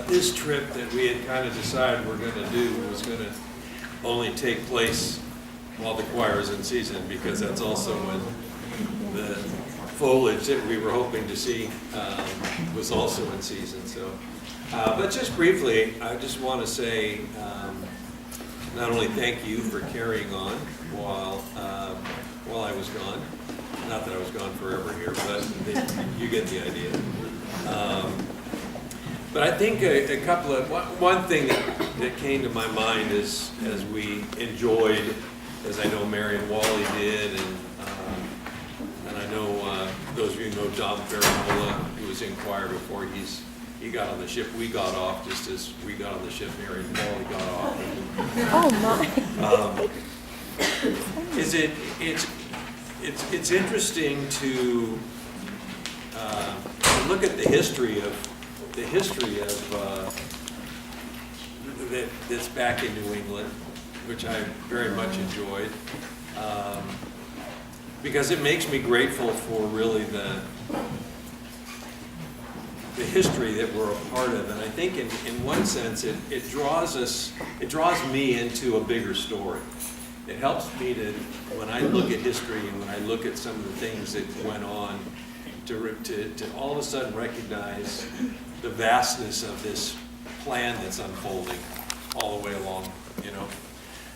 this trip that we had kind of decided we're going to do was going to only take place while the choir is in season, because that's also when the foliage that we were hoping to see was also in season. So, but just briefly, I just want to say not only thank you for carrying on while I was gone. Not that I was gone forever here, but you get the idea. But I think a couple of, one thing that came to my mind is, as we enjoyed, as I know Mary and Wally did, and I know those of you who know Dom Ferranola, who was in choir before he got on the ship. We got off just as we got on the ship. Mary and Wally got off. Oh my! It's interesting to look at the history of that's back in New England, which I very much enjoyed, because it makes me grateful for really the history that we're a part of. And I think in one sense it draws me into a bigger story. It helps me to, when I look at history and when I look at some of the things that went on, to all of a sudden recognize the vastness of this plan that's unfolding all the way along, you know.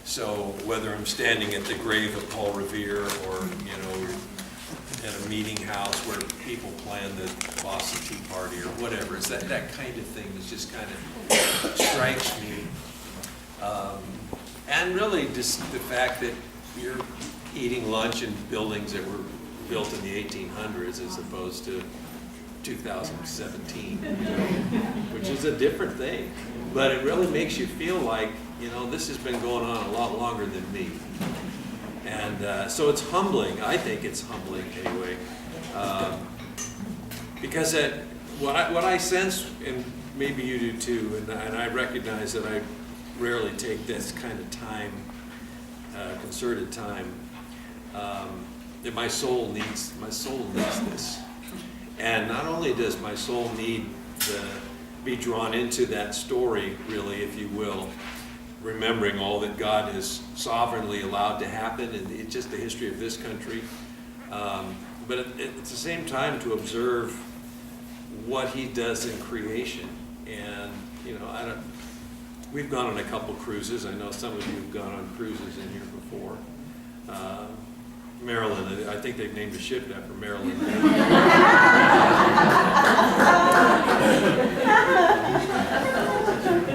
So whether I'm standing at the grave of Paul Revere, or, you know, at a meeting house where people plan the Boston Tea Party or whatever, it's that kind of thing that just kind of strikes me. And really just the fact that you're eating lunch in buildings that were built in the 1800s as opposed to 2017, which is a different thing. But it really makes you feel like, you know, this has been going on a lot longer than me. And so it's humbling. I think it's humbling anyway. Because what I sense, and maybe you do too, and I recognize that I rarely take this kind of time, concerted time, that my soul needs this. And not only does my soul need to be drawn into that story, really, if you will, remembering all that God has sovereignly allowed to happen, and it's just the history of this country, but at the same time to observe what He does in creation. And, you know, we've gone on a couple cruises. I know some of you have gone on cruises in here before. Maryland, I think they've named a ship after Maryland.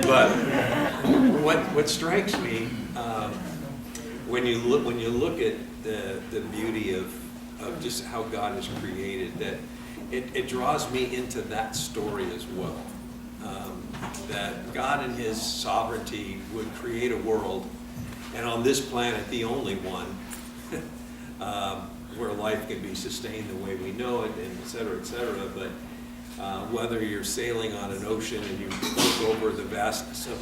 But what strikes me when you look at the beauty of just how God has created, that it draws me into that story as well. That God in His sovereignty would create a world, and on this planet, the only one, where life can be sustained the way we know it, and et cetera, but whether you're sailing on an ocean and you look over the vastness of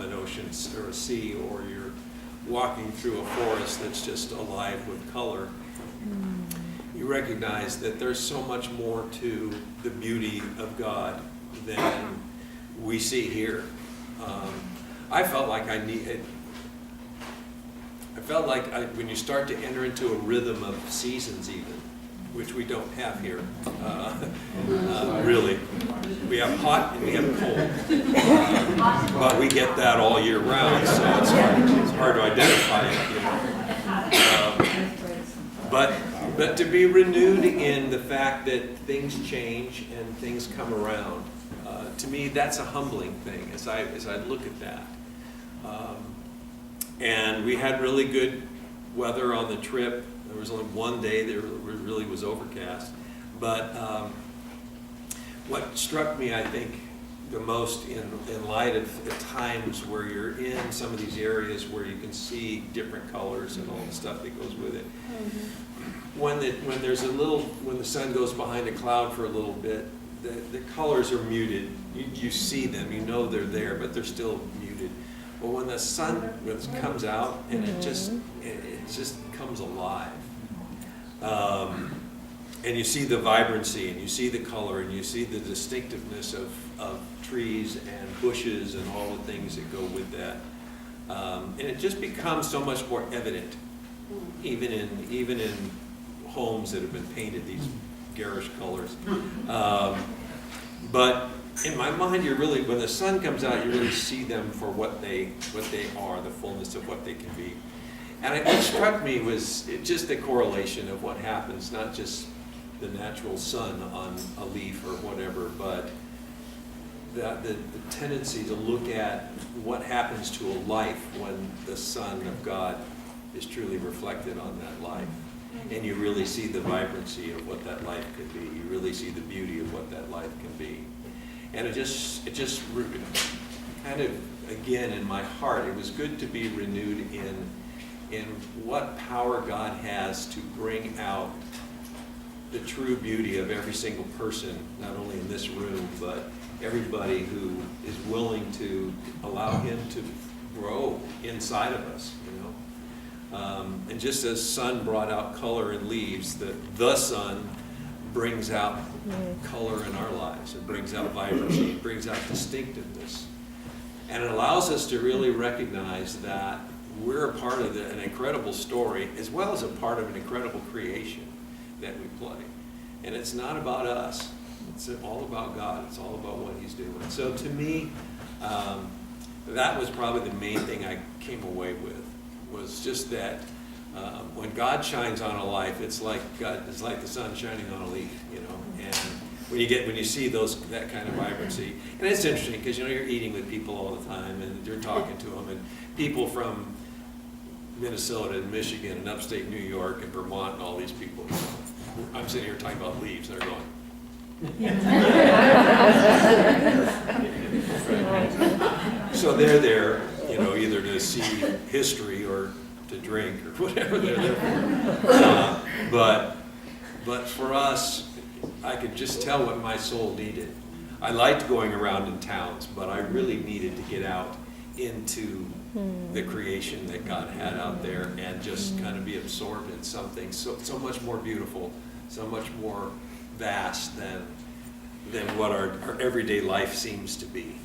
an ocean or a sea, or you're walking through a forest that's just alive with color, you recognize that there's so much more to the beauty of God than we see here. I felt like when you start to enter into a rhythm of seasons even, which we don't have here, really. We have hot and we have cold, but we get that all year round, so it's hard to identify it, you know. But to be renewed in the fact that things change and things come around, to me that's a humbling thing as I look at that. And we had really good weather on the trip. There was only one day that really was overcast. But what struck me, I think, the most in light of the times where you're in some of these areas where you can see different colors and all the stuff that goes with it. Mm-hmm. When the sun goes behind a cloud for a little bit, the colors are muted. You see them, you know they're there, but they're still muted. But when the sun comes out and it just comes alive, And you see the vibrancy, and you see the color, and you see the distinctiveness of trees and bushes and all the things that go with that. And it just becomes so much more evident, even in homes that have been painted these garish colors. But in my mind, when the sun comes out, you really see them for what they are, the fullness of what they can be. And what struck me was just the correlation of what happens, not just the natural sun on a leaf or whatever, but the tendency to look at what happens to a life when the Son of God is truly reflected on that life. And you really see the vibrancy of what that life could be. You really see the beauty of what that life can be. And it just kind of, again, in my heart, it was good to be renewed in what power God has to bring out the true beauty of every single person, not only in this room, but everybody who is willing to allow Him to grow inside of us, you know. And just as sun brought out color in leaves, the sun brings out color in our lives. It brings out vibrancy. It brings out distinctiveness. And it allows us to really recognize that we're a part of an incredible story, as well as a part of an incredible creation that we play. And it's not about us. It's all about God. It's all about what He's doing. So to me, that was probably the main thing I came away with, was just that when God shines on a life, it's like the sun shining on a leaf, you know. And when you see that kind of vibrancy, and it's interesting because you're eating with people all the time, and you're talking to them, and people from Minnesota and Michigan and upstate New York and Vermont and all these people. I'm sitting here talking about leaves, and they're going. So they're there, you know, either to see history or to drink or whatever they're there for. But for us, I could just tell what my soul needed. I liked going around in towns, but I really needed to get out into the creation that God had out there and just kind of be absorbed in something so much more beautiful, so much more vast than what our everyday life seems to be.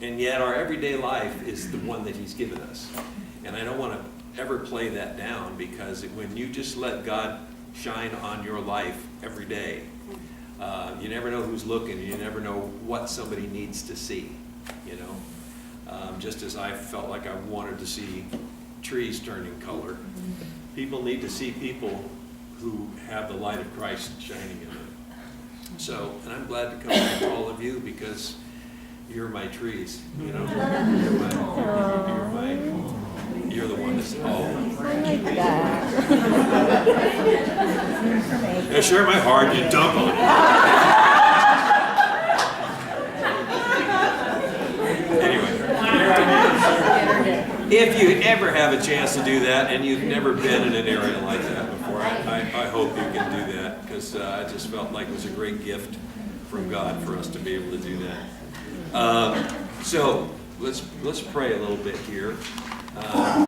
And yet our everyday life is the one that He's given us. And I don't want to ever play that down, because when you just let God shine on your life every day, you never know who's looking, and you never know what somebody needs to see, you know. Just as I felt like I wanted to see trees turning color, people need to see people who have the light of Christ shining in them. So, and I'm glad to come back to all of you, because you're my trees, you know. You're the one that's, yeah, share my heart, you dump on it. Anyway, if you ever have a chance to do that, and you've never been in an area like that before, I hope you can do that, because I just felt like it was a great gift from God for us to be able to do that. So let's pray a little bit here.